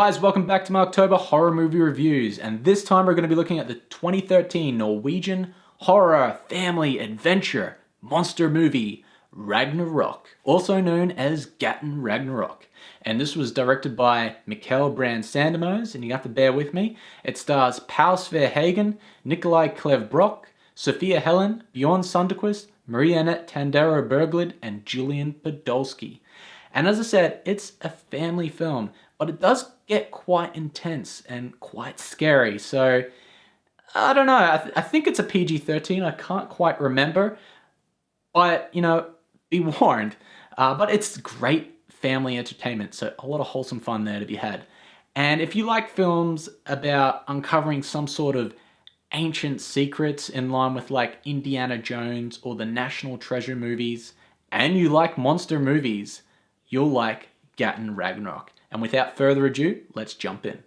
guys, welcome back to my October horror movie reviews, and this time we're going to be looking at the 2013 Norwegian horror family adventure monster movie Ragnarok, also known as Gaten Ragnarok. And this was directed by Mikael Brand Sandemos, and you have to bear with me. It stars Paul Sverhagen, Nikolai Klev Brock, Sophia Helen, Bjorn Sunderquist, Marie-Annette Tandero Berglid, and Julian Podolsky. And as I said, it's a family film, but it does get quite intense and quite scary. So, I don't know, I think it's a PG-13, I can't quite remember. But, be warned. But it's great family entertainment, so a lot of wholesome fun there to be had. And if you like films about uncovering some sort of ancient secrets in line with like Indiana Jones or the National Treasure movies, and you like monster movies, you'll like Gaten Ragnarok. And without further ado, let's jump in.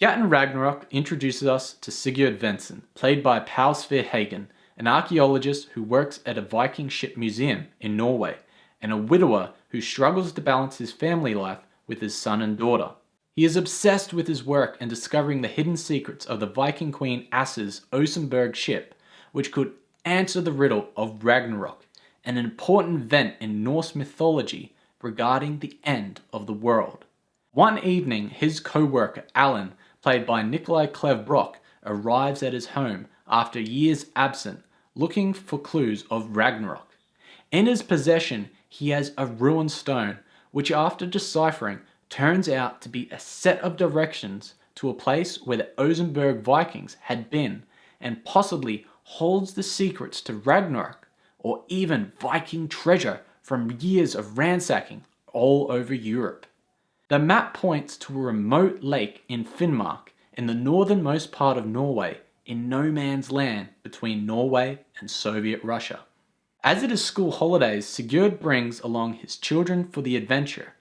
Gaten Ragnarok introduces us to Sigurd Vensen, played by Paul Sverhagen, an archaeologist who works at a Viking ship museum in Norway, and a widower who struggles to balance his family life with his son and daughter. He is obsessed with his work and discovering the hidden secrets of the Viking queen Asse's Osenberg ship, which could answer the riddle of Ragnarok, an important event in Norse mythology regarding the end of the world. One evening, his co-worker Alan, played by Nikolai Klev Brock, arrives at his home after years absent, looking for clues of Ragnarok. In his possession, he has a ruined stone, which after deciphering, turns out to be a set of directions to a place where the Osenberg Vikings had been, and possibly holds the secrets to Ragnarok, or even Viking treasure from years of ransacking all over Europe. The map points to a remote lake in Finnmark, in the northernmost part of Norway, in no man's land between Norway and Soviet Russia. As it is school holidays, Sigurd brings along his children for the adventure.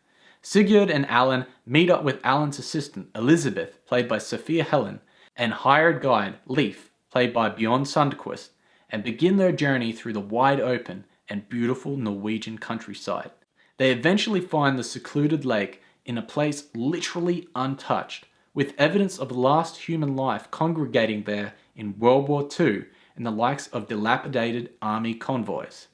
Sigurd and Alan meet up with Alan's assistant, Elizabeth, played by Sophia Helen, and hired guide, Leif, played by Bjorn Sunderquist, and begin their journey through the wide open and beautiful Norwegian countryside. They eventually find the secluded lake in a place literally untouched, with evidence of the last human life congregating there in World War II and the likes of dilapidated army convoys.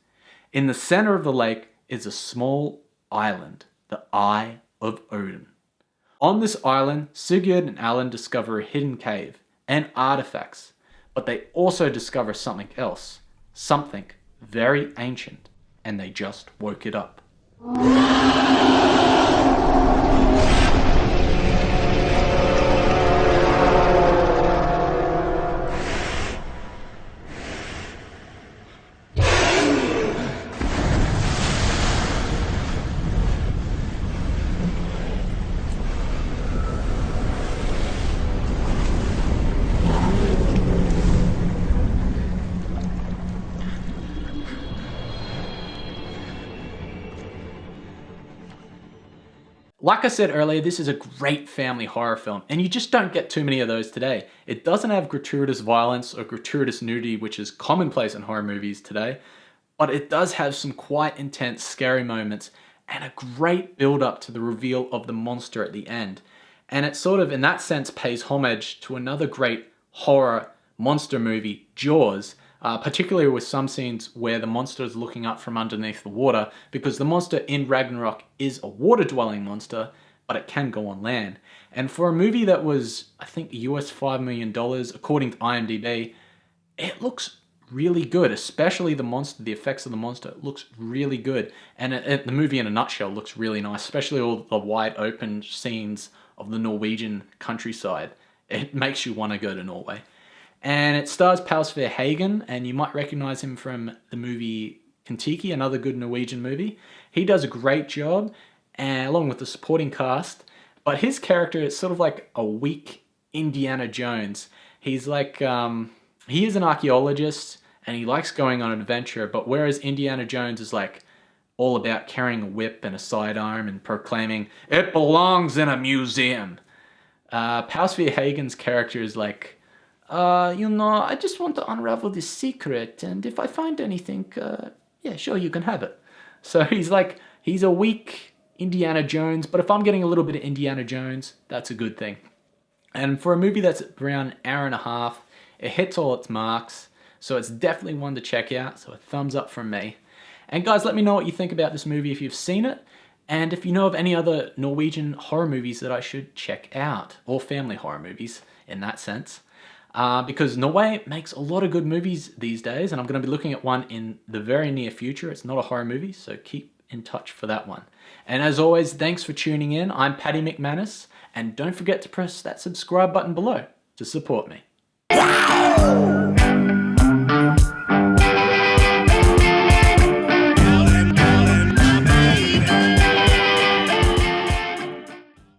In the center of the lake is a small island, the Eye of Odin. On this island, Sigurd and Alan discover a hidden cave and artifacts, but they also discover something else, something very ancient, and they just woke it up. Like I said earlier, this is a great family horror film, and you just don't get too many of those today. It doesn't have gratuitous violence or gratuitous nudity, which is commonplace in horror movies today, but it does have some quite intense, scary moments and a great build-up to the reveal of the monster at the end. And it sort of, in that sense, pays homage to another great horror monster movie, Jaws, particularly with some scenes where the monster is looking up from underneath the water, because the monster in Ragnarok is a water-dwelling monster, but it can go on land. And for a movie that was, I think, US $5 million, according to IMDb, it looks really good, especially the monster, the effects of the monster. It looks really good. And the movie in a nutshell looks really nice, especially all the wide open scenes of the Norwegian countryside. It makes you want to go to Norway. And it stars Paul Sverhagen, and you might recognize him from the movie Kon-Tiki, another good Norwegian movie. He does a great job, and along with the supporting cast. But his character is sort of like a weak Indiana Jones. He's like, he is an archaeologist, and he likes going on an adventure, but whereas Indiana Jones is like all about carrying a whip and a sidearm and proclaiming, "It belongs in a museum." Paul Sverhagen's character is like, I just want to unravel this secret, and if I find anything, yeah, sure, you can have it. So he's a weak Indiana Jones, but if I'm getting a little bit of Indiana Jones, that's a good thing. And for a movie that's around an hour and a half, it hits all its marks, so it's definitely one to check out, so a thumbs up from me. And guys, let me know what you think about this movie if you've seen it, and if you know of any other Norwegian horror movies that I should check out, or family horror movies in that sense. Because Norway makes a lot of good movies these days, and I'm going to be looking at one in the very near future. It's not a horror movie, so keep in touch for that one. And as always, thanks for tuning in. I'm Paddy McManus, and don't forget to press that subscribe button below to support me.